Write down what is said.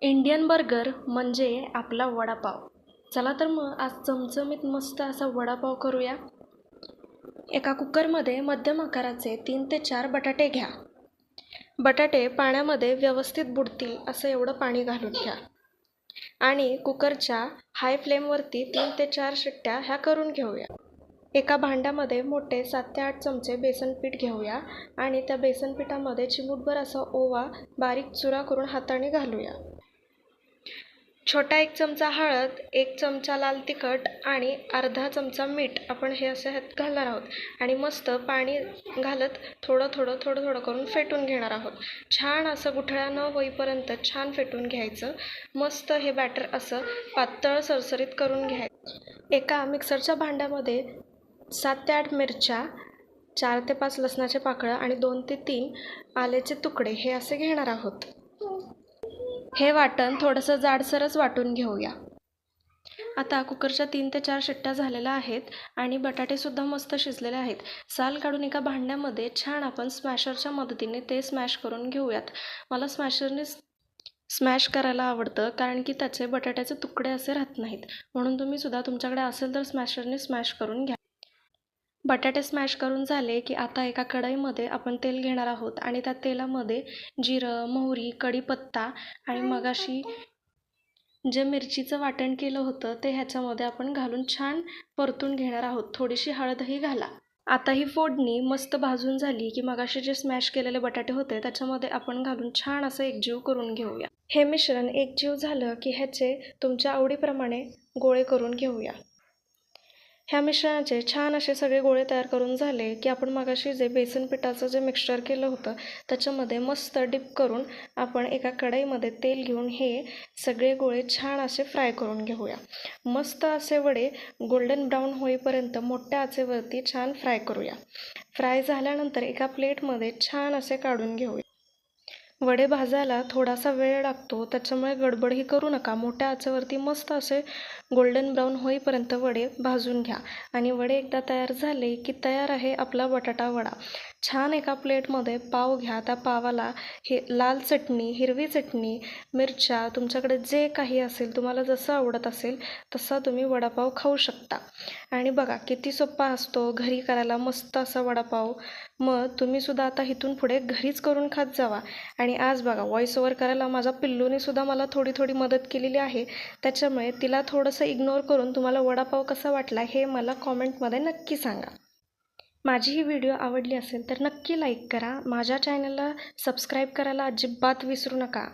Indian burger म्हणजे आपला वडापाव. चला तर मग आज चमचमीत मस्त असा वडापाव करूया. एका कुकरमध्ये मध्यम आकाराचे 3 ते 4 बटाटे घ्या. बटाटे पाण्यामध्ये व्यवस्थित बुडतील असं एवढं पाणी घालून घ्या आणि कुकरच्या हाय फ्लेमवरती 3 ते 4 शिट्ट्या ह्या करून घेऊया. एका भांड्यामध्ये मोठे 7 ते 8 चमचे बेसन पीठ घेऊया आणि त्या बेसन पिठामध्ये चिमूटभर असा ओवा बारीक चुरा करून हाताने घालूया. छोटा 1 चमचा हळद, 1 चमचा लाल तिखट आणि अर्धा चमचा मीठ आपण हे असे ह्यात घालणार आहोत आणि मस्त पाणी घालत थोडं करून फेटून घेणार आहोत. छान असं गुठळ्या न होईपर्यंत छान फेटून घ्यायचं. मस्त हे बॅटर असं पातळ सरसरीत करून घ्यायचं. एका मिक्सरच्या भांड्यामध्ये 7 ते 8 मिरच्या, 4 ते 5 लसणाचे पाकळं आणि 2 ते 3 आल्याचे तुकडे हे असे घेणार आहोत. हे वाटण थोडंसं जाडसरच वाटून घेऊया. आता कुकरच्या 3 ते 4 शिट्ट्या झालेल्या आहेत आणि बटाटेसुद्धा मस्त शिजलेले आहेत. साल काढून एका भांड्यामध्ये छान आपण स्मॅशरच्या मदतीने ते स्मॅश करून घेऊयात. मला स्मॅशरने स्मॅश करायला आवडतं कारण की त्याचे बटाट्याचे तुकडे असे राहत नाहीत. म्हणून तुम्ही सुद्धा तुमच्याकडे असेल तर स्मॅशरने स्मॅश करून घ्या. बटाटे स्मॅश करून झाले की आता एका कढईमध्ये आपण तेल घेणार आहोत आणि त्या तेलामध्ये जिरं, मोहरी, कढीपत्ता आणि मगाशी जे मिरचीचं वाटण केलं होतं ते ह्याच्यामध्ये आपण घालून छान परतून घेणार आहोत. थोडीशी हळदही घाला. आता ही फोडणी मस्त भाजून झाली की मगाशी जे स्मॅश केलेले बटाटे होते त्याच्यामध्ये आपण घालून छान असं एकजीव करून घेऊया. हे मिश्रण एकजीव झालं की ह्याचे तुमच्या आवडीप्रमाणे गोळे करून घेऊया. ह्या मिश्रणाचे छान असे सगळे गोळे तयार करून झाले की आपण मगाशी जे बेसन पिठाचं जे मिक्सचर केलं होतं त्याच्यामध्ये मस्त डिप करून आपण एका कढईमध्ये तेल घेऊन हे सगळे गोळे छान असे फ्राय करून घेऊया. मस्त असे वडे गोल्डन ब्राऊन होईपर्यंत मोठ्या आचेवरती छान फ्राय करूया. फ्राय झाल्यानंतर एका प्लेटमध्ये छान असे काढून घेऊया. वडे भाजायला थोडासा वेळ लागतो त्याच्यामुळे गडबडही करू नका. मोठ्या आचेवरती मस्त असे गोल्डन ब्राऊन होईपर्यंत वडे भाजून घ्या आणि वडे एकदा तयार झाले की तयार आहे आपला बटाटा वडा. छान एका प्लेटमध्ये पाव घ्या. त्या पावाला लाल चटणी, हिरवी चटणी, मिरच्या तुमच्याकडे जे काही असेल तुम्हाला जसं आवडत असेल तसा तुम्ही वडापाव खाऊ शकता. आणि बघा किती सोपा असतो घरी करायला मस्त असा वडापाव. मग तुम्हीसुद्धा आता इथून पुढे घरीच करून खात जावा. आणि आज बघा व्हॉइस ओव्हर करायला माझ्या पिल्लूनेसुद्धा मला थोडी मदत केलेली आहे. त्याच्यामुळे तिला थोडंसं इग्नोर करून तुम्हाला वडापाव कसा वाटला हे मला कॉमेंटमध्ये नक्की सांगा. माझी ही व्हिडिओ आवडली असेल तर नक्की लाईक करा. माझ्या चॅनलला सबस्क्राईब करायला अजिबात विसरू नका.